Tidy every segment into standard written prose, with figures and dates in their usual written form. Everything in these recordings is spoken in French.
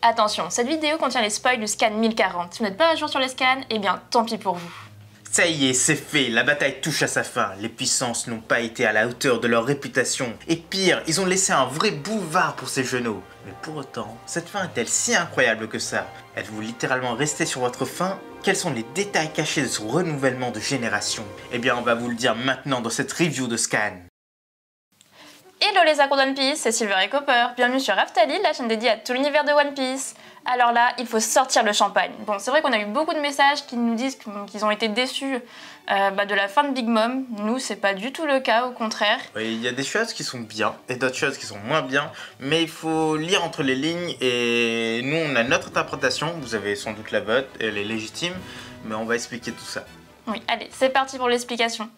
Attention, cette vidéo contient les spoils du scan 1040. Si vous n'êtes pas à jour sur les scans, eh bien tant pis pour vous. Ça y est, c'est fait, la bataille touche à sa fin. Les puissances n'ont pas été à la hauteur de leur réputation. Et pire, ils ont laissé un vrai boulevard pour ces genoux. Mais pour autant, cette fin est-elle si incroyable que ça? Êtes-vous littéralement resté sur votre faim? Quels sont les détails cachés de ce renouvellement de génération? Eh bien, on va vous le dire maintenant dans cette review de scan. Hello les accros de One Piece, c'est Silver et Copper. Bienvenue sur Raftalil, la chaîne dédiée à tout l'univers de One Piece. Alors là, il faut sortir le champagne. Bon, c'est vrai qu'on a eu beaucoup de messages qui nous disent qu'ils ont été déçus de la fin de Big Mom. Nous, c'est pas du tout le cas, au contraire. Oui, il y a des choses qui sont bien et d'autres choses qui sont moins bien, mais il faut lire entre les lignes et nous, on a notre interprétation. Vous avez sans doute la vôtre, elle est légitime, mais on va expliquer tout ça. Oui, allez, c'est parti pour l'explication.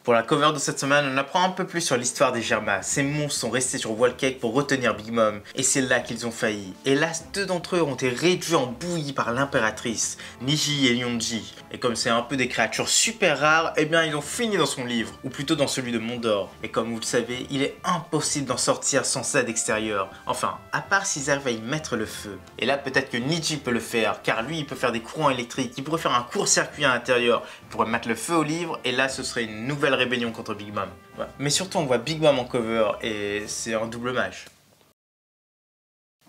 Pour la cover de cette semaine, on apprend un peu plus sur l'histoire des Germa. Ces monstres sont restés sur Whole Cake pour retenir Big Mom, et c'est là qu'ils ont failli. Hélas, 2 d'entre eux ont été réduits en bouillie par l'impératrice, Niji et Yonji. Et comme c'est un peu des créatures super rares, eh bien ils ont fini dans son livre, ou plutôt dans celui de Mondor. Et comme vous le savez, il est impossible d'en sortir sans aide extérieure. Enfin, à part s'ils arrivent à y mettre le feu. Et là, peut-être que Niji peut le faire, car lui, il peut faire des courants électriques, il pourrait faire un court-circuit à l'intérieur, il pourrait mettre le feu au livre, et là, ce serait une nouvelle rébellion contre Big Mom. Ouais. Mais surtout on voit Big Mom en cover et c'est un double match.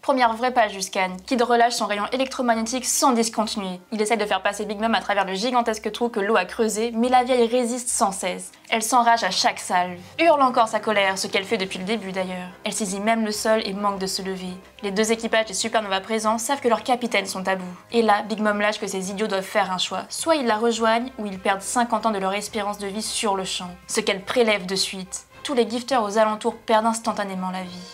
Première vraie page du scan, Kid relâche son rayon électromagnétique sans discontinuer. Il essaie de faire passer Big Mom à travers le gigantesque trou que l'eau a creusé, mais la vieille résiste sans cesse. Elle s'enrage à chaque salve, hurle encore sa colère, ce qu'elle fait depuis le début d'ailleurs. Elle saisit même le sol et manque de se lever. Les 2 équipages des Supernova présents savent que leurs capitaines sont à bout. Et là, Big Mom lâche que ces idiots doivent faire un choix. Soit ils la rejoignent, ou ils perdent 50 ans de leur espérance de vie sur le champ. Ce qu'elle prélève de suite. Tous les gifters aux alentours perdent instantanément la vie.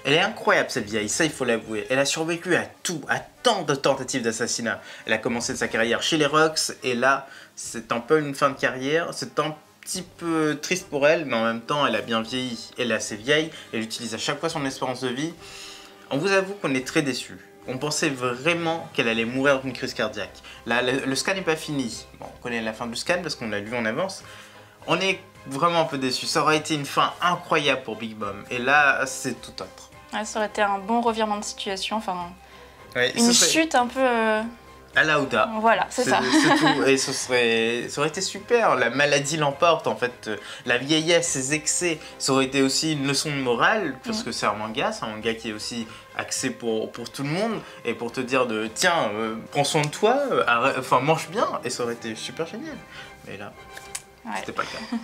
Elle est incroyable cette vieille, ça il faut l'avouer. Elle a survécu à tout, à tant de tentatives d'assassinat. Elle a commencé sa carrière chez les Rocks et là c'est un peu une fin de carrière. C'est un petit peu triste pour elle, mais en même temps elle a bien vieilli. Elle est assez vieille, elle utilise à chaque fois son espérance de vie. On vous avoue qu'on est très déçus. On pensait vraiment qu'elle allait mourir d'une crise cardiaque. Là le scan n'est pas fini. Bon, on connaît la fin du scan parce qu'on l'a lu en avance. On est vraiment un peu déçus. Ça aurait été une fin incroyable pour Big Mom. Et là c'est tout autre. Ouais, ça aurait été un bon revirement de situation, enfin ouais, une chute un peu... à la Oda. Voilà, c'est ça. C'est tout, et ça aurait été super, la maladie l'emporte en fait, la vieillesse, ses excès, ça aurait été aussi une leçon de morale, parce que c'est un manga qui est aussi axé pour tout le monde, et pour te dire de tiens, prends soin de toi, enfin mange bien, et ça aurait été super génial. Mais là, c'était pas le cas.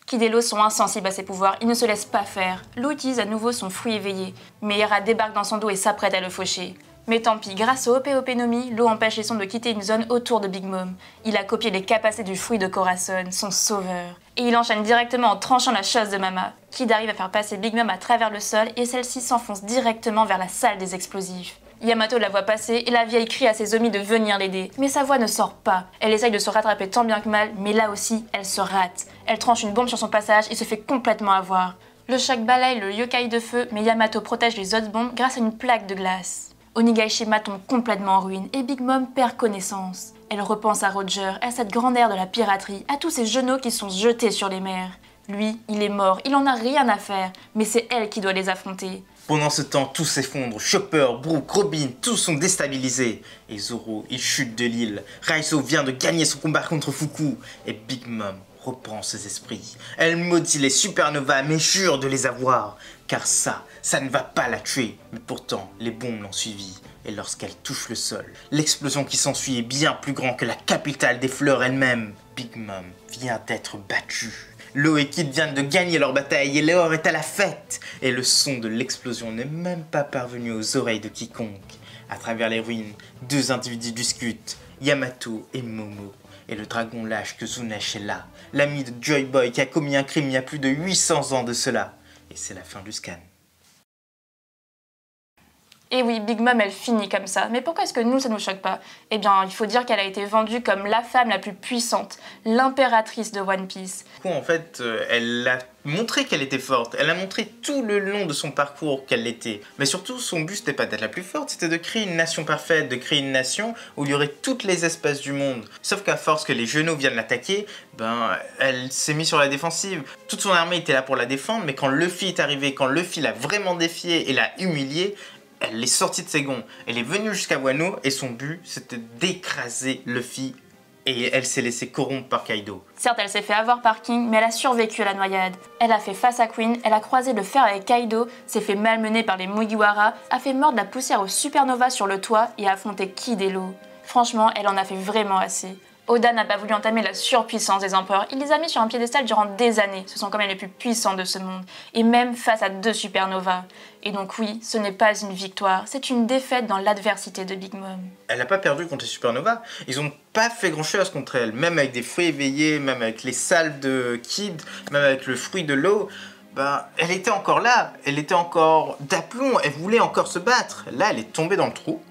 Kid et Law sont insensibles à ses pouvoirs, ils ne se laissent pas faire. Law utilise à nouveau son fruit éveillé, mais Hera débarque dans son dos et s'apprête à le faucher. Mais tant pis, grâce au Ope-Ope-Nomi, Law empêche les sondes de quitter une zone autour de Big Mom. Il a copié les capacités du fruit de Corazon, son sauveur. Et il enchaîne directement en tranchant la chasse de Mama. Kid arrive à faire passer Big Mom à travers le sol et celle-ci s'enfonce directement vers la salle des explosifs. Yamato la voit passer et la vieille crie à ses amis de venir l'aider. Mais sa voix ne sort pas. Elle essaye de se rattraper tant bien que mal, mais là aussi, elle se rate. Elle tranche une bombe sur son passage et se fait complètement avoir. Le choc balaye le yokai de feu, mais Yamato protège les autres bombes grâce à une plaque de glace. Onigashima tombe complètement en ruine et Big Mom perd connaissance. Elle repense à Roger, à cette grande ère de la piraterie, à tous ces genoux qui sont jetés sur les mers. Lui, il est mort, il en a rien à faire, mais c'est elle qui doit les affronter. Pendant ce temps, tout s'effondre. Chopper, Brook, Robin, tous sont déstabilisés. Et Zoro, il chute de l'île. Raizo vient de gagner son combat contre Fuku. Et Big Mom reprend ses esprits. Elle maudit les supernovas, mais jure de les avoir. Car ça ne va pas la tuer. Mais pourtant, les bombes l'ont suivie. Et lorsqu'elle touche le sol, l'explosion qui s'ensuit est bien plus grande que la capitale des fleurs elle-même. Big Mom vient d'être battue. Law et Kid viennent de gagner leur bataille et Léor est à la fête. Et le son de l'explosion n'est même pas parvenu aux oreilles de quiconque. À travers les ruines, 2 individus discutent, Yamato et Momo. Et le dragon lâche que Zunesh est là, l'ami de Joy Boy qui a commis un crime il y a plus de 800 ans de cela. Et c'est la fin du scan. Et oui, Big Mom, elle finit comme ça. Mais pourquoi est-ce que nous, ça ne nous choque pas? Eh bien, il faut dire qu'elle a été vendue comme la femme la plus puissante, l'impératrice de One Piece. Du coup, en fait, elle a montrer qu'elle était forte. Elle a montré tout le long de son parcours qu'elle l'était. Mais surtout, son but, c'était pas d'être la plus forte, c'était de créer une nation parfaite, de créer une nation où il y aurait toutes les espèces du monde. Sauf qu'à force que les genoux viennent l'attaquer, elle s'est mise sur la défensive. Toute son armée était là pour la défendre, mais quand Luffy est arrivé, quand Luffy l'a vraiment défiée et l'a humiliée, elle est sortie de ses gonds. Elle est venue jusqu'à Wano et son but, c'était d'écraser Luffy. Et elle s'est laissée corrompre par Kaido. Certes, elle s'est fait avoir par King, mais elle a survécu à la noyade. Elle a fait face à Queen, elle a croisé le fer avec Kaido, s'est fait malmener par les Mugiwara, a fait mordre la poussière aux supernovas sur le toit et a affronté Kid et Law. Franchement, elle en a fait vraiment assez. Oda n'a pas voulu entamer la surpuissance des empereurs, il les a mis sur un piédestal durant des années, ce sont quand même les plus puissants de ce monde, et même face à 2 supernovas. Et donc oui, ce n'est pas une victoire, c'est une défaite dans l'adversité de Big Mom. Elle n'a pas perdu contre les supernovas, ils n'ont pas fait grand chose contre elle, même avec des fruits éveillés, même avec les salves de Kid, même avec le fruit de Law. Elle était encore là, elle était encore d'aplomb, elle voulait encore se battre. Là, elle est tombée dans le trou,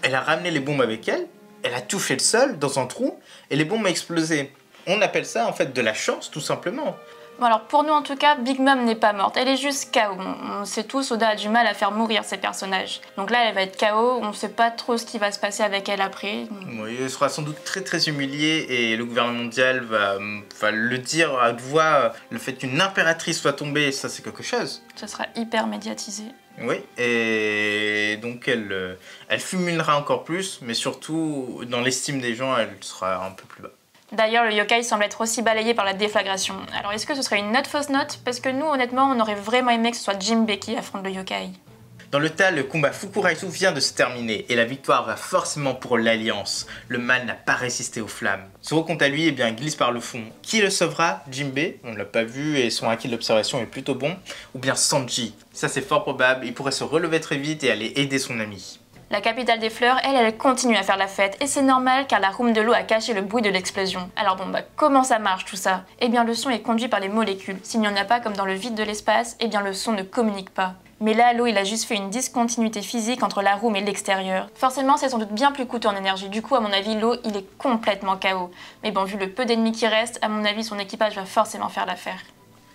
elle a ramené les bombes avec elle, elle a touché le sol dans un trou et les bombes ont explosé. On appelle ça en fait de la chance tout simplement. Bon alors pour nous en tout cas, Big Mom n'est pas morte, elle est juste KO. On sait tous, Oda a du mal à faire mourir ses personnages. Donc là elle va être KO, on ne sait pas trop ce qui va se passer avec elle après. Oui, elle sera sans doute très très humiliée et le gouvernement mondial va le dire à haute voix. Le fait qu'une impératrice soit tombée, ça c'est quelque chose. Ça sera hyper médiatisé. Oui, et donc elle fulminera encore plus, mais surtout dans l'estime des gens, elle sera un peu plus bas. D'ailleurs, le yokai semble être aussi balayé par la déflagration. Alors est-ce que ce serait une note fausse note? Parce que nous, honnêtement, on aurait vraiment aimé que ce soit Jinbe qui affronte le yokai. Dans le tas, le combat Fukuraisu vient de se terminer et la victoire va forcément pour l'Alliance. Le mal n'a pas résisté aux flammes. Zoro quant à lui, glisse par le fond. Qui le sauvera? Jinbe, on ne l'a pas vu et son acquis de l'observation est plutôt bon. Ou bien Sanji, ça c'est fort probable, il pourrait se relever très vite et aller aider son ami. La capitale des fleurs, elle continue à faire la fête, et c'est normal car la room de l'eau a caché le bruit de l'explosion. Alors comment ça marche tout ça? Eh bien le son est conduit par les molécules. S'il n'y en a pas comme dans le vide de l'espace, eh bien le son ne communique pas. Mais là, l'eau, il a juste fait une discontinuité physique entre la room et l'extérieur. Forcément, c'est sans doute bien plus coûteux en énergie. Du coup, à mon avis, l'eau, il est complètement KO. Mais bon, vu le peu d'ennemis qui restent, à mon avis, son équipage va forcément faire l'affaire.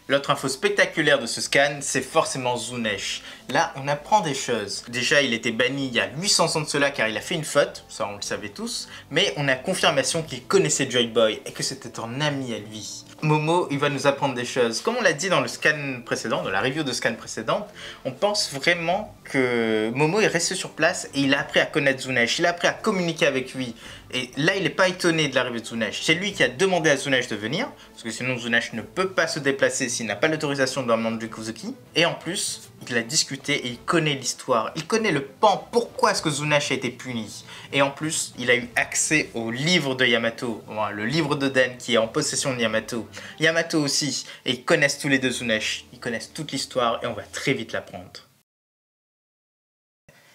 L'autre info spectaculaire de ce scan, c'est forcément Zunesh. Là, on apprend des choses. Déjà, il était banni il y a 800 ans de cela car il a fait une faute, ça on le savait tous, mais on a confirmation qu'il connaissait Joy Boy et que c'était un ami à lui. Momo, il va nous apprendre des choses. Comme on l'a dit dans le scan précédent, dans la review de scan précédente, on pense vraiment que Momo est resté sur place et il a appris à connaître Zunesh, il a appris à communiquer avec lui. Et là, il n'est pas étonné de l'arrivée de Zunesh. C'est lui qui a demandé à Zunesh de venir, parce que sinon Zunesh ne peut pas se déplacer s'il n'a pas l'autorisation d'un membre du Kozuki. Et en plus, il a discuté et il connaît l'histoire. Il connaît le pan, pourquoi est-ce que Zunesh a été puni. Et en plus, il a eu accès au livre de Yamato, le livre d'Oden qui est en possession de Yamato. Yamato aussi, et ils connaissent tous les deux Zunesh. Ils connaissent toute l'histoire et on va très vite l'apprendre.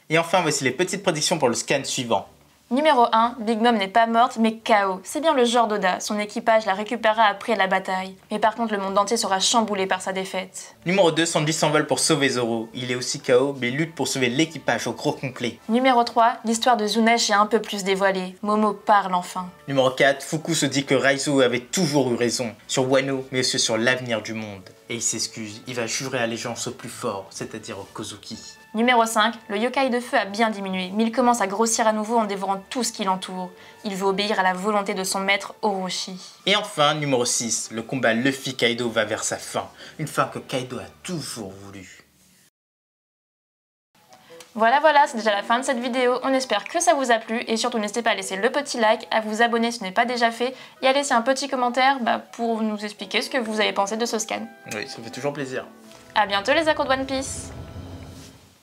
Et enfin, voici les petites prédictions pour le scan suivant. Numéro 1, Big Mom n'est pas morte, mais KO. C'est bien le genre d'Oda, son équipage la récupérera après la bataille. Mais par contre, le monde entier sera chamboulé par sa défaite. Numéro 2, Sanji s'envole pour sauver Zoro. Il est aussi KO, mais lutte pour sauver l'équipage au gros complet. Numéro 3, l'histoire de Zunesh est un peu plus dévoilée. Momo parle enfin. Numéro 4, Fuku se dit que Raizo avait toujours eu raison, sur Wano, mais aussi sur l'avenir du monde. Et il s'excuse, il va jurer allégeance au plus fort, c'est-à-dire au Kozuki. Numéro 5, le yokai de feu a bien diminué, mais il commence à grossir à nouveau en dévorant tout ce qui l'entoure. Il veut obéir à la volonté de son maître Orochi. Et enfin, numéro 6, le combat Luffy-Kaido va vers sa fin, une fin que Kaido a toujours voulu. Voilà, c'est déjà la fin de cette vidéo. On espère que ça vous a plu et surtout n'hésitez pas à laisser le petit like, à vous abonner si ce n'est pas déjà fait et à laisser un petit commentaire pour nous expliquer ce que vous avez pensé de ce scan. Oui, ça fait toujours plaisir. A bientôt les accros de One Piece.